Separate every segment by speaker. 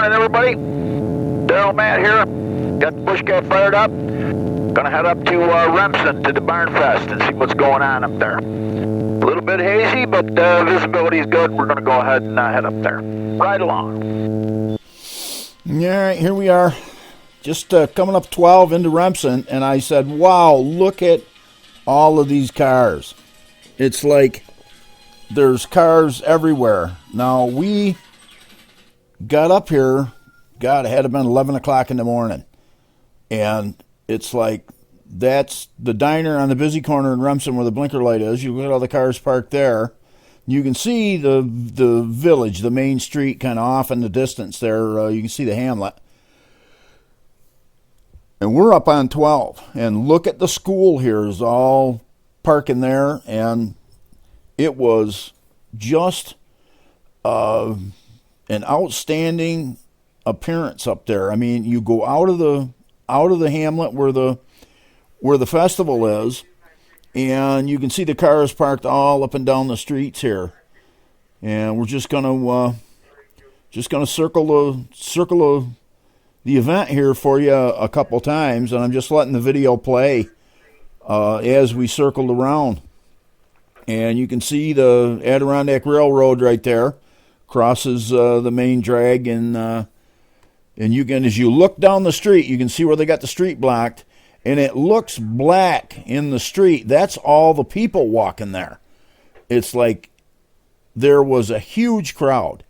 Speaker 1: morning, everybody. Daryl Matt here. Got the BushCat fired up. Gonna head up to Remsen to the Barn Fest and see what's going on up there. A little bit hazy, but visibility is good. We're gonna go ahead and head up there. Right along.
Speaker 2: All right, here we are. Just coming up 12 into Remsen, and I said, wow, look at all of these cars. It's like there's cars everywhere. Now, we got up here, God, it had to have been 11 o'clock in the morning. And it's like, that's the diner on the busy corner in Remsen where the blinker light is. You look at all the cars parked there. You can see the village, the main street kind of off in the distance there. You can see the hamlet. And we're up on 12. And look at the school here is all parking there. And it was just an outstanding appearance up there. I mean, you go out of the hamlet where the festival is, and you can see the cars parked all up and down the streets here. And we're just gonna circle the event here for you a couple times, and I'm just letting the video play as we circled around. And you can see the Adirondack Railroad right there crosses the main drag, and you can, as you look down the street, you can see where they got the street blocked, and it looks black in the street. That's all the people walking there. It's like there was a huge crowd.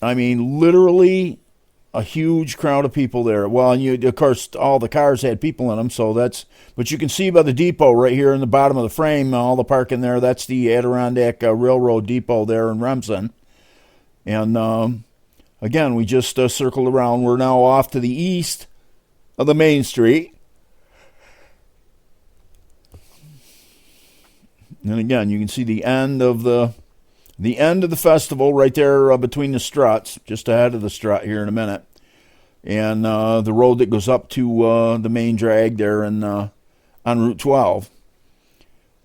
Speaker 2: I mean, literally a huge crowd of people there. Well, and of course, all the cars had people in them, but you can see by the depot right here in the bottom of the frame, all the parking there, that's the Adirondack Railroad Depot there in Remsen. And again, we just circled around. We're now off to the east of the main street. And again, you can see the end of the festival right there between the struts, just ahead of the strut here in a minute, and the road that goes up to the main drag there on Route 12.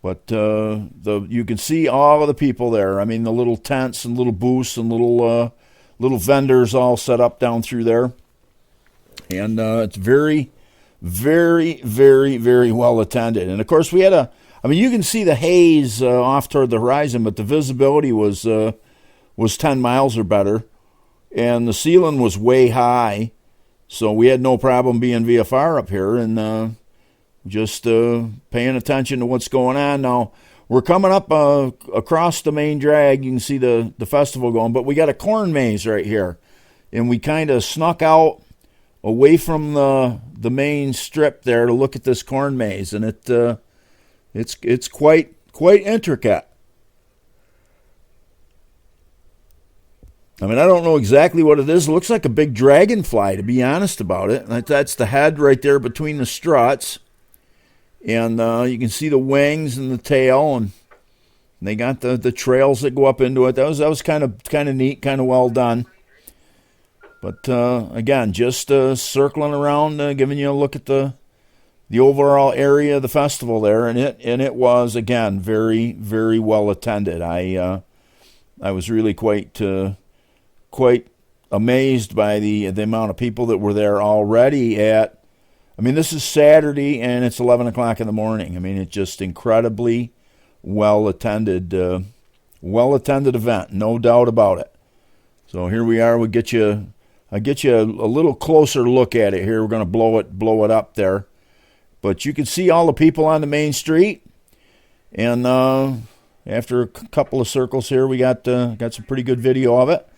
Speaker 2: But you can see all of the people there. I mean, the little tents and little booths and little vendors all set up down through there, and it's very, very, very, very well attended. And of course, we had you can see the haze off toward the horizon, but the visibility was 10 miles or better, and the ceiling was way high, so we had no problem being VFR up here and just paying attention to what's going on. Now, we're coming up across the main drag. You can see the festival going, but we got a corn maze right here, and we kind of snuck out away from the main strip there to look at this corn maze, and it's quite intricate. I mean, I don't know exactly what it is. It looks like a big dragonfly, to be honest about it. That's the head right there between the struts. And you can see the wings and the tail, and they got the trails that go up into it. That was kind of neat, kind of well done. But again, just circling around, giving you a look at the overall area of the festival there, and it was again very, very well attended. I was really quite amazed by the amount of people that were there already at. I mean, this is Saturday, and it's 11 o'clock in the morning. I mean, it's just incredibly well-attended event, no doubt about it. So here we are. I'll get you a little closer look at it here. We're going to blow it up there. But you can see all the people on the main street. And after a couple of circles here, we got some pretty good video of it.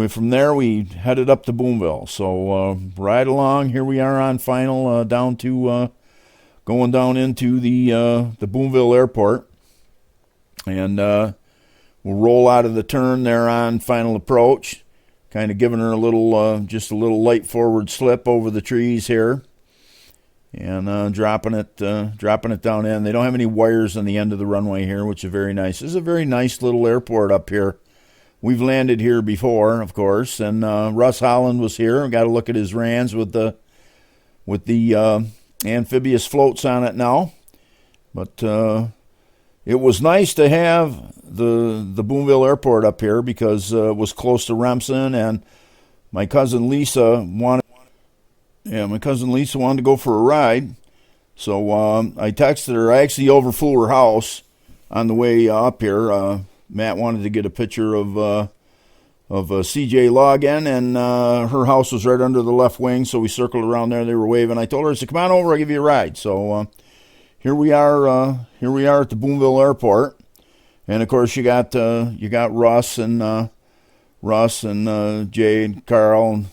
Speaker 2: From there, we headed up to Boonville. So right along, here we are on final down to going down into the Boonville airport, and we'll roll out of the turn there on final approach, kind of giving her a little light forward slip over the trees here, and dropping it down in. They don't have any wires on the end of the runway here, which is very nice. This is a very nice little airport up here. We've landed here before, of course, and Russ Holland was here. Got to look at his Rans with the amphibious floats on it now. But it was nice to have the Boonville Airport up here because it was close to Remsen, and my cousin Lisa wanted to go for a ride. So I texted her. I actually overflew her house on the way up here. Matt wanted to get a picture of CJ Logan, and her house was right under the left wing, so we circled around there. They were waving. I told her, I said, come on over, I'll give you a ride. So here we are at the Boonville airport. And of course you got Russ and Jay and Carl and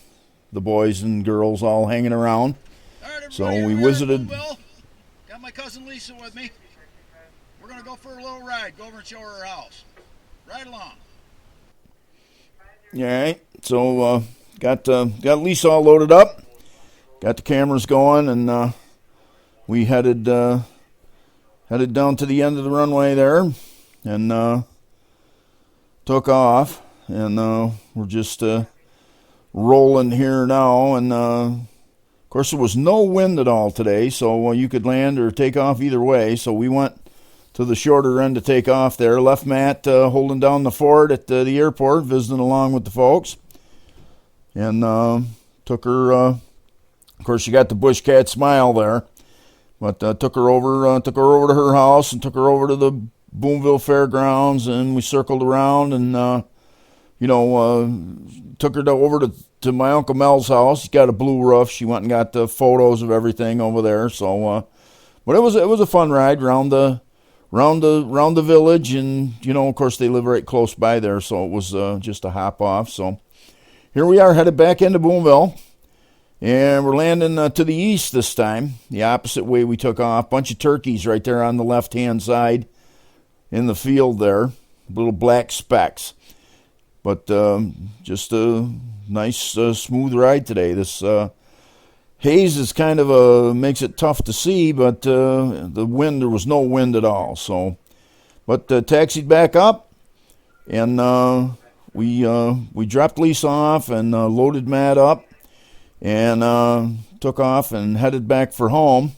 Speaker 2: the boys and girls all hanging around.
Speaker 3: All right,
Speaker 2: so we visited.
Speaker 3: Got my cousin Lisa with me. We're gonna go for a little ride. Go over and show her house. Right along.
Speaker 2: All right. So got Lisa all loaded up. Got the cameras going, and we headed down to the end of the runway there, and took off. And we're just rolling here now. And of course, there was no wind at all today, so you could land or take off either way. So we went to the shorter end to take off there. Left Matt holding down the fort at the airport, visiting along with the folks. And took her, of course, you got the BushCat smile there. But took her over to her house and took her over to the Boonville Fairgrounds, and we circled around and, took her over to my Uncle Mel's house. He's got a blue roof. She went and got the photos of everything over there. So, but it was a fun ride around the village, and of course they live right close by there, so it was just a hop off. So here we are headed back into Boonville, and we're landing to the east this time, the opposite way we took off. Bunch of turkeys right there on the left hand side in the field there, little black specks. But just a nice smooth ride today. This haze is kind of makes it tough to see, but the wind, there was no wind at all. So, but taxied back up, and we dropped Lisa off and loaded Matt up, and took off and headed back for home.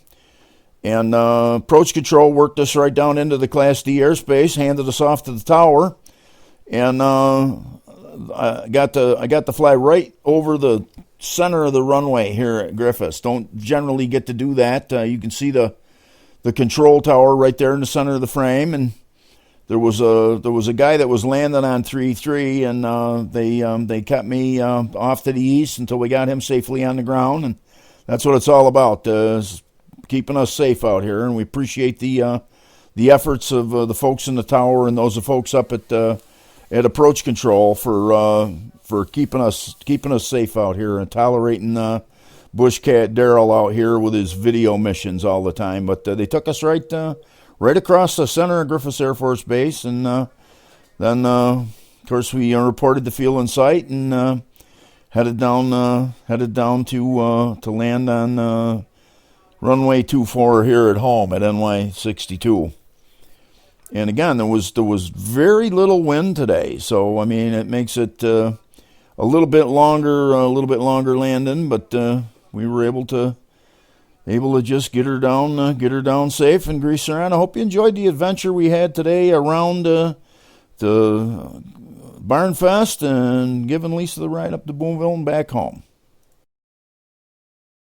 Speaker 2: And approach control worked us right down into the Class D airspace, handed us off to the tower, and I got to fly right over the center of the runway here at Griffiss. Don't generally get to do that. You can see the control tower right there in the center of the frame, and there was a guy that was landing on 3-3, and they kept me off to the east until we got him safely on the ground, and that's what it's all about, keeping us safe out here. And we appreciate the efforts of the folks in the tower and those folks up at approach control for keeping us safe out here and tolerating BushCat Daryl out here with his video missions all the time. But they took us right across the center of Griffiss Air Force Base, and then of course we reported the fuel in sight and headed down to land on runway 24 here at home at NY 62. And again, there was very little wind today, so I mean it makes it a little bit longer landing, but we were able to just get her down safe and grease her on. I hope you enjoyed the adventure we had today around the Barn Fest and giving Lisa the ride up to Boonville and back home.